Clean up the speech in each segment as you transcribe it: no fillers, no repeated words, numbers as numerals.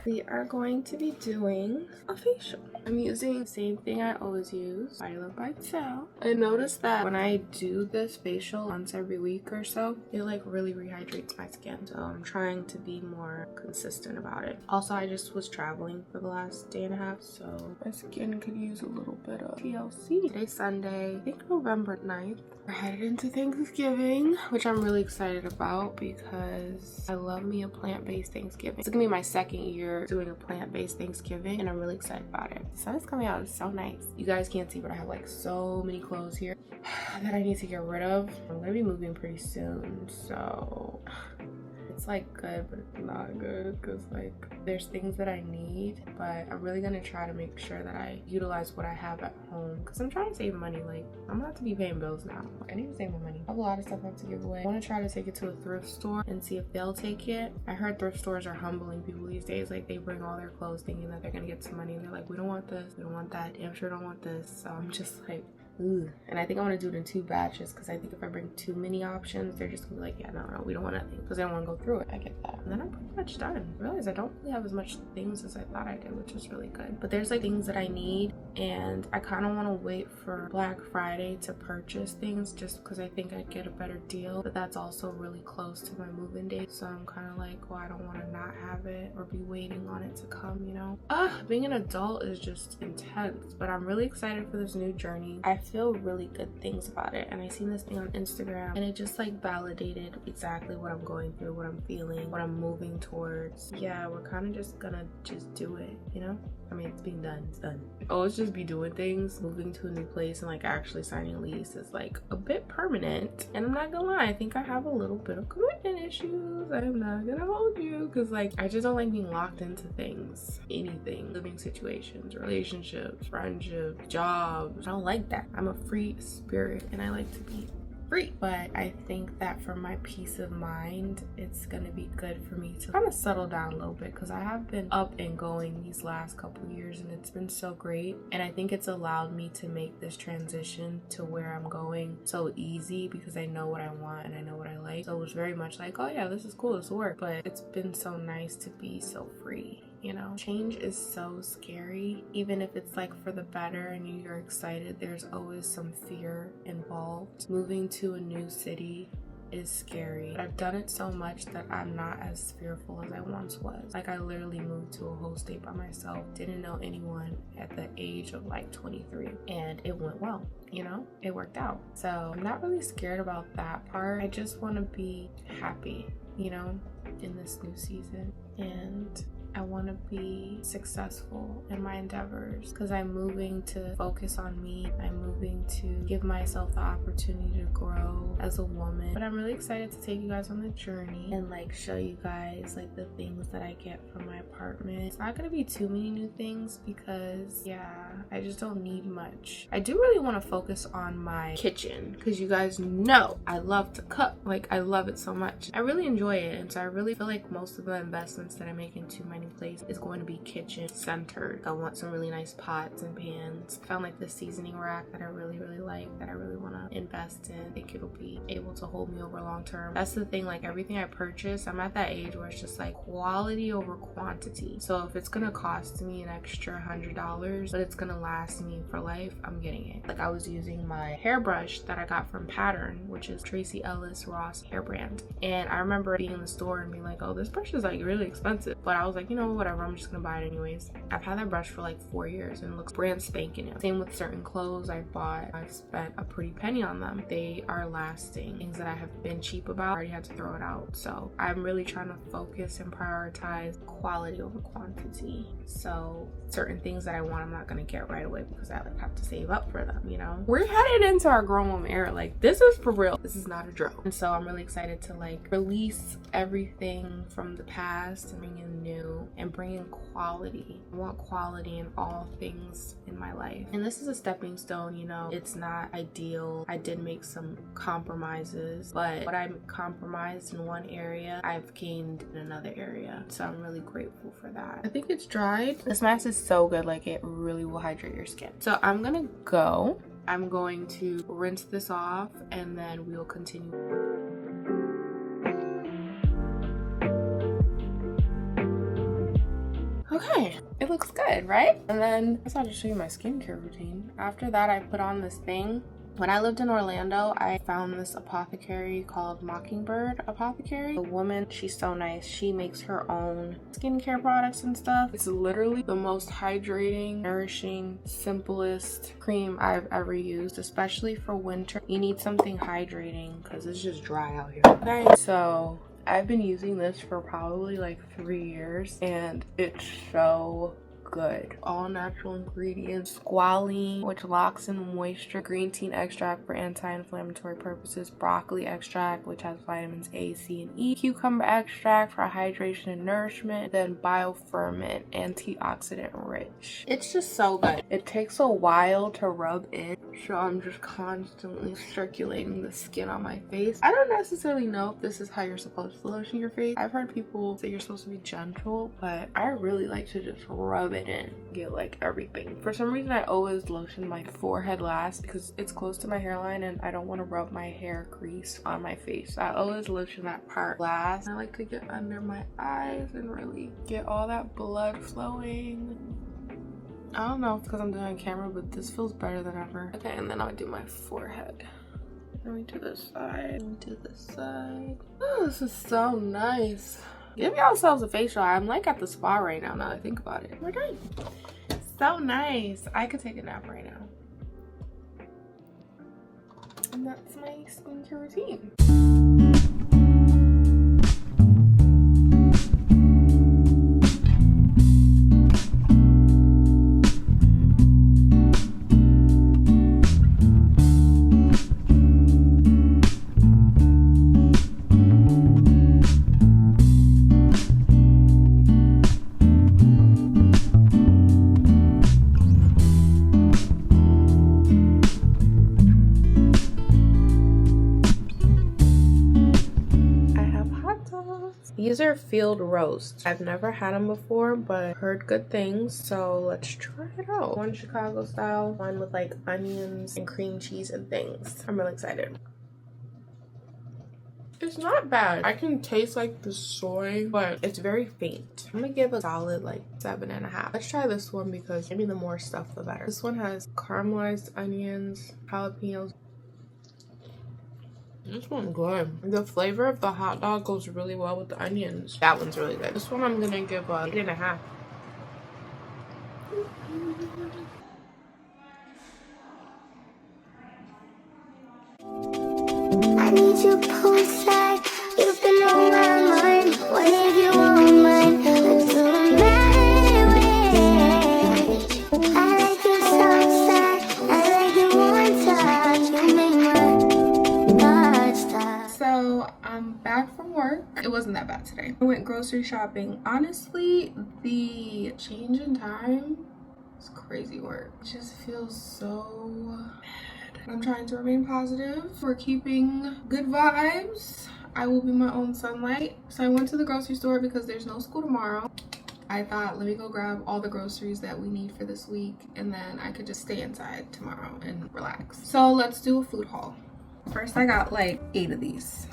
We are going to be doing a facial. I'm using the same thing I always use, Violet by Tissot. I noticed that when I do this facial once every week or so, it like really rehydrates my skin. So I'm trying to be more consistent about it. Also, I just was traveling for the last day and a half, so my skin could use a little bit of TLC. Today's Sunday, I think November 9th. We're headed into Thanksgiving, which I'm really excited about because I love me a plant-based Thanksgiving. It's gonna be my second year doing a plant-based Thanksgiving and I'm really excited about it. The sun is coming out, it's so nice. You guys can't see, but I have like so many clothes here that I need to get rid of. I'm gonna be moving pretty soon, so it's like good, but it's not good because like there's things that I need, but I'm really gonna try to make sure that I utilize what I have at home because I'm trying to save money. Like I'm gonna have to be paying bills now. I need to save my money. I have a lot of stuff I have to give away. I want to try to take it to a thrift store and see if they'll take it. I heard thrift stores are humbling people these days. Like they bring all their clothes thinking that they're gonna get some money and they're like, we don't want this, we don't want that, damn sure don't want this. So I'm just like, ooh. And I think I want to do it in 2 batches because I think if I bring too many options, they're just gonna be like, yeah, no, we don't want nothing because they don't want to go through it. I get that. And then I'm pretty much done. I realize I don't really have as much things as I thought I did, which is really good. But there's like things that I need and I kind of want to wait for Black Friday to purchase things just because I think I'd get a better deal. But that's also really close to my move-in date. So I'm kind of like, well, I don't want to not have it or be waiting on it to come, you know? Being an adult is just intense, but I'm really excited for this new journey. I feel really good things about it, and I seen this thing on Instagram and it just like validated exactly what I'm going through, what I'm feeling, what I'm moving towards. Yeah, we're kind of just gonna do it, you know? I mean, it's being done, it's done. Always just be doing things. Moving to a new place and like actually signing a lease is like a bit permanent, and I'm not gonna lie, I think I have a little bit of commitment issues. I'm not gonna hold you because like I just don't like being locked into things, anything, living situations, relationships, friendships, jobs. I don't like that. I'm a free spirit and I like to be free. But I think that for my peace of mind, it's gonna be good for me to kind of settle down a little bit because I have been up and going these last couple years and it's been so great, and I think it's allowed me to make this transition to where I'm going so easy because I know what I want and I know what I like. So it was very much like, oh yeah, this is cool, this will work. But it's been so nice to be so free. You know, change is so scary. Even if it's like for the better and you're excited, there's always some fear involved. Moving to a new city is scary, but I've done it so much that I'm not as fearful as I once was. Like I literally moved to a whole state by myself, didn't know anyone at the age of like 23, and it went well, you know, it worked out. So I'm not really scared about that part. I just want to be happy, you know, in this new season, and I want to be successful in my endeavors because I'm moving to focus on me. I'm moving to give myself the opportunity to grow as a woman. But I'm really excited to take you guys on the journey and like show you guys like the things that I get from my apartment. It's not going to be too many new things because yeah, I just don't need much. I do really want to focus on my kitchen because you guys know I love to cook. Like I love it so much. I really enjoy it, and so I really feel like most of the investments that I make into my new place is going to be kitchen centered. I want some really nice pots and pans. I found like this seasoning rack that I really like, that I really want to invest in. I think it'll be able to hold me over long term. That's the thing, like everything I purchase, I'm at that age where it's just like quality over quantity. So if it's gonna cost me an extra $100 but it's gonna last me for life, I'm getting it. Like I was using my hairbrush that I got from Pattern, which is Tracy Ellis Ross hair brand, and I remember being in the store and being like, oh, this brush is like really expensive, but I was like, you know, whatever, I'm just gonna buy it anyways. I've had that brush for like 4 years and it looks brand spanking new. Same with certain clothes I bought. I've spent a pretty penny on them. They are lasting. Things that I have been cheap about, I already had to throw it out. So I'm really trying to focus and prioritize quality over quantity. So certain things that I want, I'm not gonna get right away because I like have to save up for them, you know? We're headed into our grown woman era. Like this is for real. This is not a drill. And so I'm really excited to like release everything from the past and bring in new and bring in quality. I want quality in all things in my life. And this is a stepping stone, you know? It's not ideal. I did make some compromises, but what I compromised in one area, I've gained in another area. So I'm really grateful for that. I think it's dried. This mask is so good. Like it really will hydrate your skin. So I'm gonna go. I'm going to rinse this off and then we'll continue. Okay, it looks good, right? And then I decided to show you my skincare routine. After that, I put on this thing. When I lived in Orlando, I found this apothecary called Mockingbird Apothecary. The woman, she's so nice. She makes her own skincare products and stuff. It's literally the most hydrating, nourishing, simplest cream I've ever used, especially for winter. You need something hydrating because it's just dry out here. Okay, so I've been using this for probably like 3 years and it's so good. All natural ingredients, squalene, which locks in moisture, green tea extract for anti-inflammatory purposes, broccoli extract, which has vitamins A, C, and E, cucumber extract for hydration and nourishment, then bioferment, antioxidant rich. It's just so good. It takes a while to rub in, so I'm just constantly circulating the skin on my face. I don't necessarily know if this is how you're supposed to lotion your face. I've heard people say you're supposed to be gentle, but I really like to just rub it in, get like everything. For some reason, I always lotion my forehead last because it's close to my hairline and I don't want to rub my hair crease on my face. I always lotion that part last. I like to get under my eyes and really get all that blood flowing. I don't know if it's because I'm doing it on camera, but this feels better than ever. Okay, and then I'll do my forehead. Let me do this side. Let me do this side. Oh, this is so nice. Give yourselves a facial. I'm like at the spa right now that I think about it. We're done. So nice. I could take a nap right now. And that's my skincare routine. These are field roasts. I've never had them before, but heard good things, so let's try it out. One Chicago style, one with like onions and cream cheese and things. I'm really excited. It's not bad. I can taste like the soy, but it's very faint. I'm gonna give a solid like 7.5. Let's try this one because maybe the more stuff the better. This one has caramelized onions, jalapenos. This one's good. The flavor of the hot dog goes really well with the onions. That one's really good. This one I'm gonna give a 8.5. I need you poolside. You've been on my mind. What if you want mine? Let's do the marriage. I like you so sad. I like you one touch. You make my stop. So I'm back from work. It wasn't that bad today. I went grocery shopping. Honestly, the change in time is crazy work. It just feels so bad. I'm trying to remain positive. We're keeping good vibes. I will be my own sunlight. So I went to the grocery store because there's no school tomorrow. I thought, let me go grab all the groceries that we need for this week, and then I could just stay inside tomorrow and relax. So let's do a food haul. First, I got like 8 of these.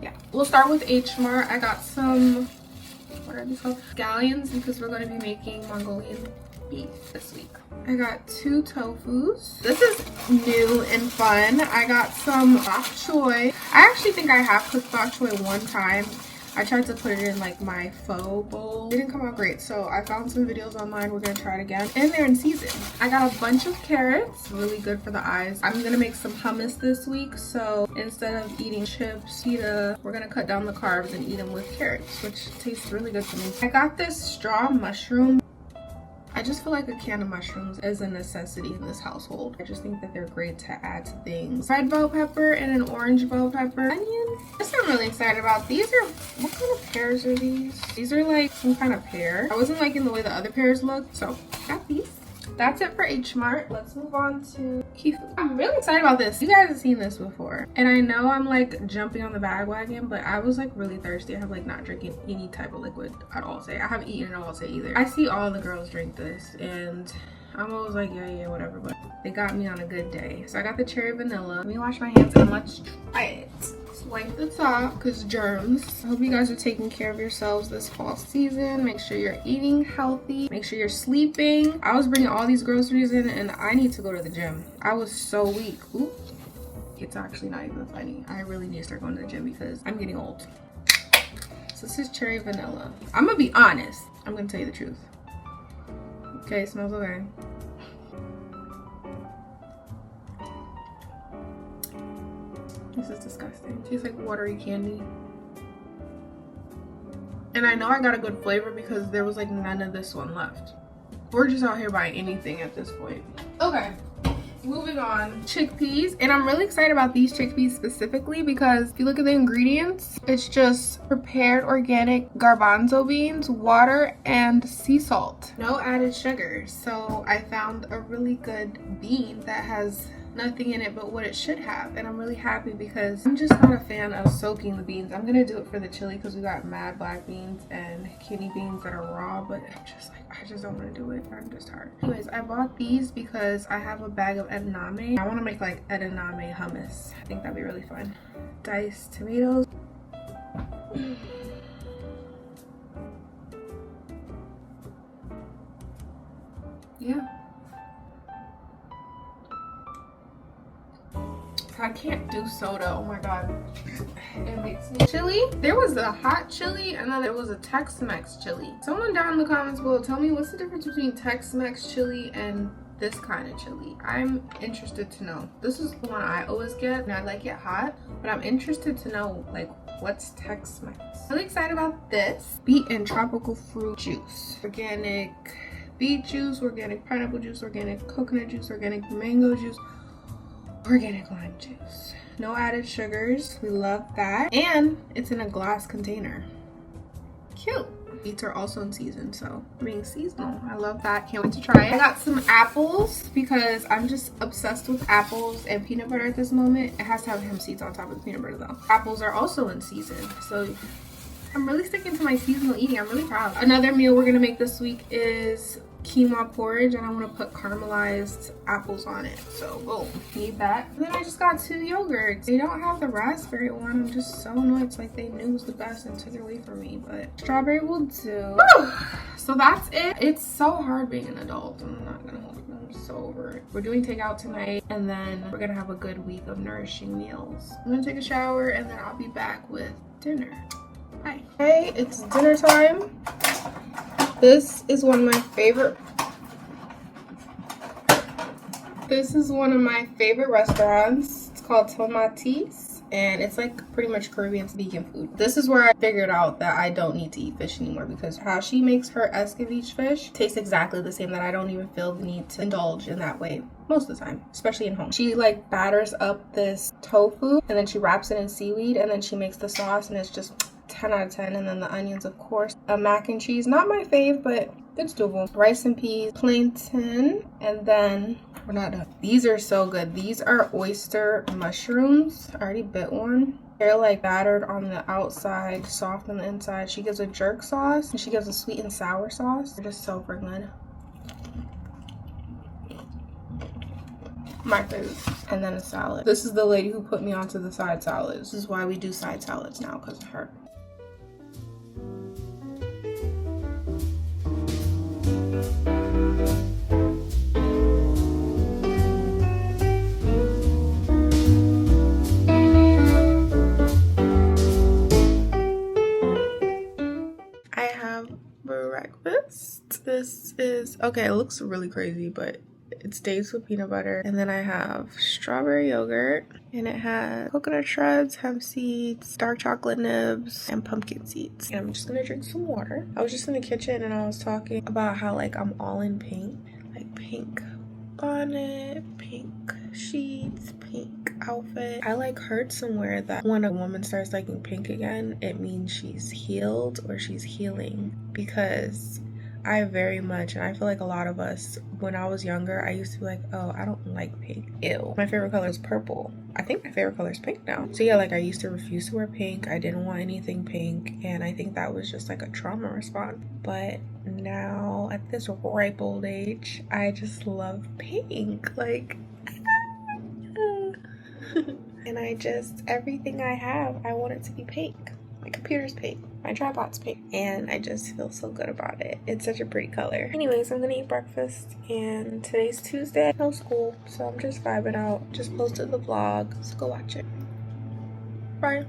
Yeah, we'll start with H Mart. I got some, what are these called? Scallions, because we're going to be making Mongolian beef this week. I got 2 tofus. This is new and fun. I got some bok choy. I actually think I have cooked bok choy one time. I tried to put it in like my pho bowl. It didn't come out great, so I found some videos online. We're gonna try it again, and they're in season. I got a bunch of carrots, really good for the eyes. I'm gonna make some hummus this week, so instead of eating chips, pita, we're gonna cut down the carbs and eat them with carrots, which tastes really good to me. I got this straw mushroom. I just feel like a can of mushrooms is a necessity in this household. I just think that they're great to add to things. Red bell pepper and an orange bell pepper. Onion. This I'm really excited about. These are, what kind of pears are these? These are like some kind of pear. I wasn't liking the way the other pears looked, so got these. That's it for H Mart. Let's move on to Key Food. I'm really excited about this. You guys have seen this before. And I know I'm like jumping on the bandwagon, but I was like really thirsty. I have like not drinking any type of liquid at all today. I haven't eaten it all today either. I see all the girls drink this and I'm always like, yeah, whatever. But they got me on a good day. So I got the cherry vanilla. Let me wash my hands and let's try it. wipe the top because germs. I hope you guys are taking care of yourselves this fall season. Make sure you're eating healthy. Make sure you're sleeping. I was bringing all these groceries in and I need to go to the gym. I was so weak. Ooh, it's actually not even funny. I really need to start going to the gym because I'm getting old. So this is cherry vanilla. I'm gonna be honest. I'm gonna tell you the truth. Okay, it smells okay. This is disgusting. Tastes like watery candy. And I know I got a good flavor because there was like none of this one left. We're just out here buying anything at this point. Okay, moving on. Chickpeas. And I'm really excited about these chickpeas specifically because if you look at the ingredients, it's just prepared organic garbanzo beans, water, and sea salt. No added sugar. So I found a really good bean that has nothing in it but what it should have, and I'm really happy because I'm just not a fan of soaking the beans. I'm gonna do it for the chili because we got mad black beans and kidney beans that are raw, but I'm just like, I just don't want to do it. I'm just tired. Anyways, I bought these because I have a bag of edamame. I want to make like edamame hummus. I think that'd be really fun. Diced tomatoes. Yeah. I can't do soda. Oh my god, it makes me chili. There was a hot chili and then there was a Tex-Mex chili. Someone down in the comments below, tell me what's the difference between Tex-Mex chili and this kind of chili. I'm interested to know. This is the one I always get and I like it hot, but I'm interested to know like what's Tex-Mex. Really excited about this. Beet and tropical fruit juice, organic beet juice, organic pineapple juice, organic coconut juice, organic mango juice, organic lime juice. No added sugars. We love that. And it's in a glass container. Cute. Beets are also in season, so being seasonal. I love that. Can't wait to try it. I got some apples because I'm just obsessed with apples and peanut butter at this moment. It has to have hemp seeds on top of the peanut butter though. Apples are also in season, so I'm really sticking to my seasonal eating. I'm really proud. Another meal we're gonna make this week is quinoa porridge, and I want to put caramelized apples on it, so boom, need that. And then I just got 2 yogurts. They don't have the raspberry one. I'm just so annoyed. It's like they knew it was the best and took it away from me, but strawberry will do. So that's it. It's so hard being an adult. I'm not gonna hold you. I'm so over it. We're doing takeout tonight, and then we're gonna have a good week of nourishing meals. I'm gonna take a shower and then I'll be back with dinner. Hi. Hey, it's dinner time. This is one of my favorite restaurants. It's called Tomatis, and it's like pretty much Caribbean vegan food. This is where I figured out that I don't need to eat fish anymore because how she makes her escovitch fish tastes exactly the same, that I don't even feel the need to indulge in that way most of the time, especially in home. She like batters up this tofu and then she wraps it in seaweed and then she makes the sauce, and it's just 10 out of 10. And then the onions, of course. A mac and cheese, not my fave, but it's doable. Rice and peas, plantain, and then we're not done. These are so good. These are oyster mushrooms. I already bit one. They're like battered on the outside, soft on the inside. She gives a jerk sauce and she gives a sweet and sour sauce. They're just so freaking good. My food. And then a salad. This is the lady who put me onto the side salads. This is why we do side salads now, because of her. I have breakfast. This is, okay, it looks really crazy, but it's dates with peanut butter, and then I have strawberry yogurt, and it has coconut shreds, hemp seeds, dark chocolate nibs, and pumpkin seeds. And I'm just gonna drink some water. I was just in the kitchen and I was talking about how like I'm all in pink, like pink bonnet, pink sheets, pink outfit. I like heard somewhere that when a woman starts liking pink again, it means she's healed or she's healing, because I very much, and I feel like a lot of us, when I was younger, I used to be like, oh, I don't like pink. Ew. My favorite color is purple. I think my favorite color is pink now. So yeah, like I used to refuse to wear pink. I didn't want anything pink. And I think that was just like a trauma response. But now at this ripe old age, I just love pink. Like, And everything I have, I want it to be pink. My computer's pink, my tripod's pink, and I just feel so good about it. It's such a pretty color. Anyways, I'm gonna eat breakfast, and today's Tuesday, no school, so I'm just vibing out. Just posted the vlog, so go watch it. Bye.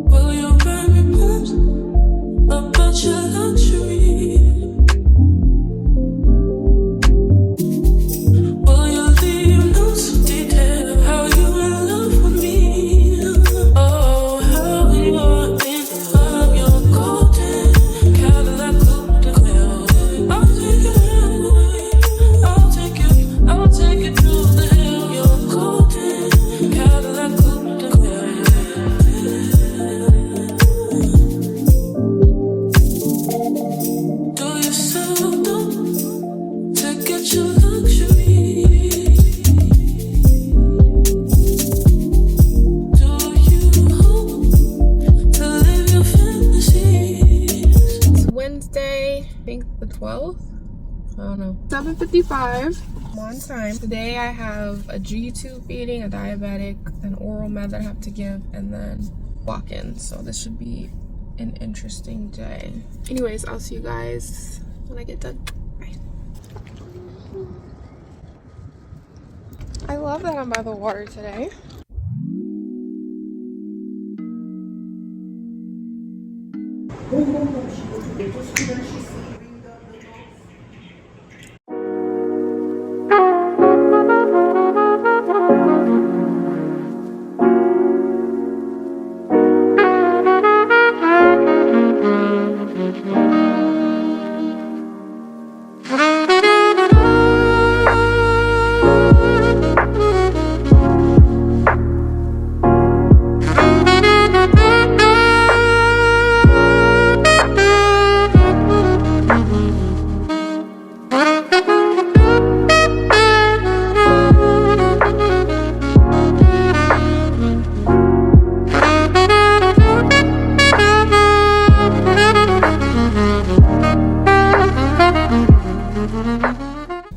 Will you buy me pubs about your luxury? Will you leave notes of detail how you in love with me? Oh, how you are in love, your golden Cadillac coupe de Ville. I'll take it anyway. I'll take it to the hill. Your golden Cadillac coupe de Ville. Do you still know to get your luxury? Do you hope to live your fantasies? It's Wednesday, I think the 12th? I don't know. 7:55. I'm on time. Today I have a G-tube feeding, a diabetic, an oral med that I have to give, and then walk-in. So this should be an interesting day. Anyways, I'll see you guys when I get done. Bye. I love that I'm by the water today.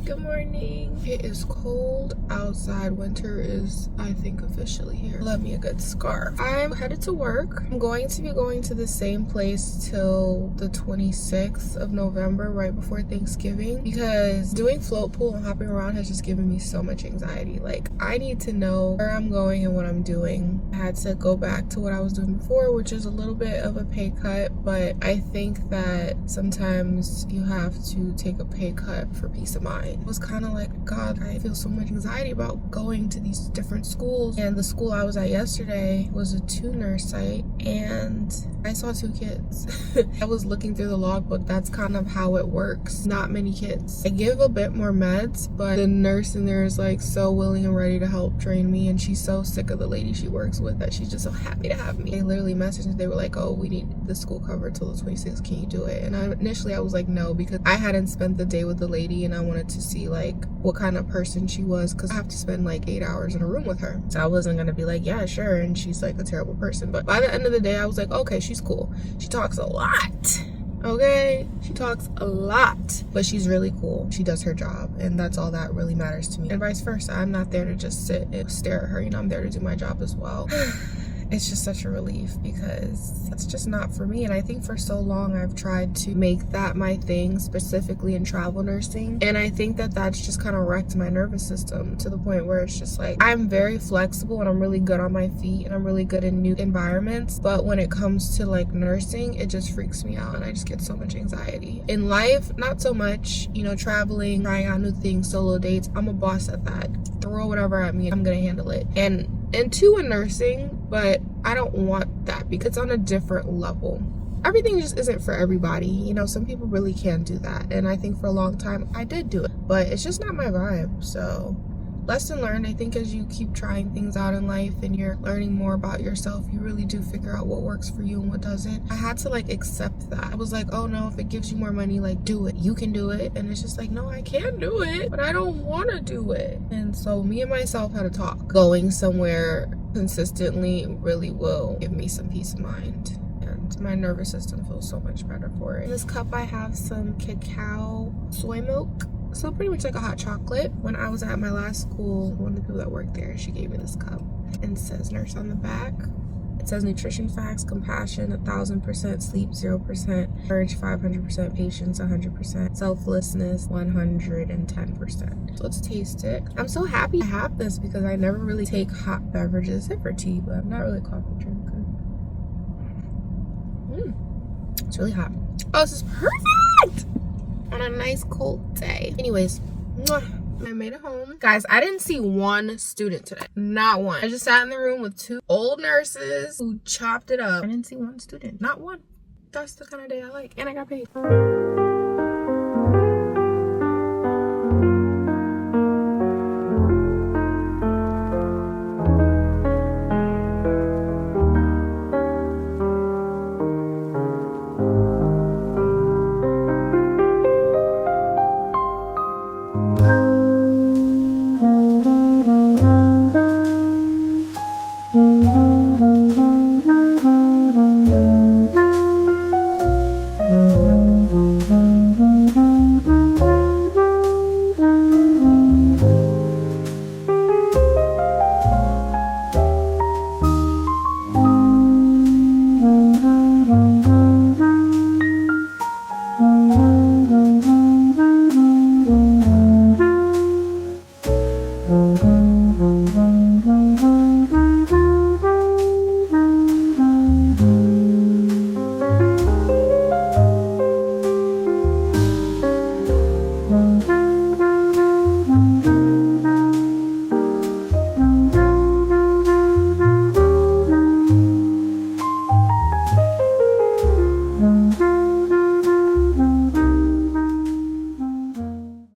Good morning. It is cold outside. Winter is, I think, officially here. Love me a good scarf. I'm headed to work. I'm going to be going to the same place till the 26th of November, right before Thanksgiving, because doing float pool and hopping around has just given me so much anxiety. Like, I need to know where I'm going and what I'm doing. I had to go back to what I was doing before, which is a little bit of a pay cut, but I think that sometimes you have to take a pay cut for peace of mind. It was kind of like, God, I feel so much anxiety about going to these different schools. And the school I was at yesterday was a 2-nurse site, and I saw 2 kids. I was looking through the logbook. That's kind of how it works. Not many kids. I give a bit more meds, but the nurse in there is like so willing and ready to help train me, and she's so sick of the lady she works with that she's just so happy to have me. They literally messaged, they were like, oh, we need the school covered till the 26th, can you do it? And initially I was like, no, because I hadn't spent the day with the lady and I wanted to see like what kind of person she was, because I have to spend like 8 hours in a room with her. So I wasn't gonna be like, yeah, sure, and she's like a terrible person. But by the end of the day, I was like, okay, she's cool. She talks a lot. Okay, she talks a lot, but she's really cool. She does her job, and that's all that really matters to me. And vice versa, I'm not there to just sit and stare at her, you know, I'm there to do my job as well. It's just such a relief, because that's just not for me. And I think for so long I've tried to make that my thing, specifically in travel nursing, and I think that that's just kind of wrecked my nervous system to the point where it's just like, I'm very flexible and I'm really good on my feet and I'm really good in new environments, but when it comes to like nursing, it just freaks me out and I just get so much anxiety. In life, not so much, you know, traveling, trying out new things, solo dates, I'm a boss at that. Throw whatever at me, I'm gonna handle it. And two in nursing, but I don't want that because it's on a different level. Everything just isn't for everybody. You know, some people really can do that. And I think for a long time I did do it, but it's just not my vibe. So lesson learned. I think as you keep trying things out in life and you're learning more about yourself, you really do figure out what works for you and what doesn't. I had to like accept that. I was like, oh no, if it gives you more money, like do it. You can do it. And it's just like, no, I can do it, but I don't want to do it. And so me and myself had a talk. Going somewhere consistently really will give me some peace of mind. And My nervous system feels so much better for it. In this cup I have some cacao soy milk. So pretty much like a hot chocolate. When I was at my last school, one of the people that worked there, she gave me this cup. And it says nurse on the back. It says nutrition facts, compassion, 1000%, sleep 0%, courage 500%, patience 100%, selflessness 110%. So let's taste it. I'm so happy I have this because I never really take hot beverages, except for tea, but I'm not really a coffee drinker. It's really hot. Oh, this is perfect on a nice cold day. Anyways, I made it home. Guys, I didn't see one student today. Not one. I just sat in the room with 2 old nurses who chopped it up. I didn't see one student. Not one. That's the kind of day I like. And I got paid.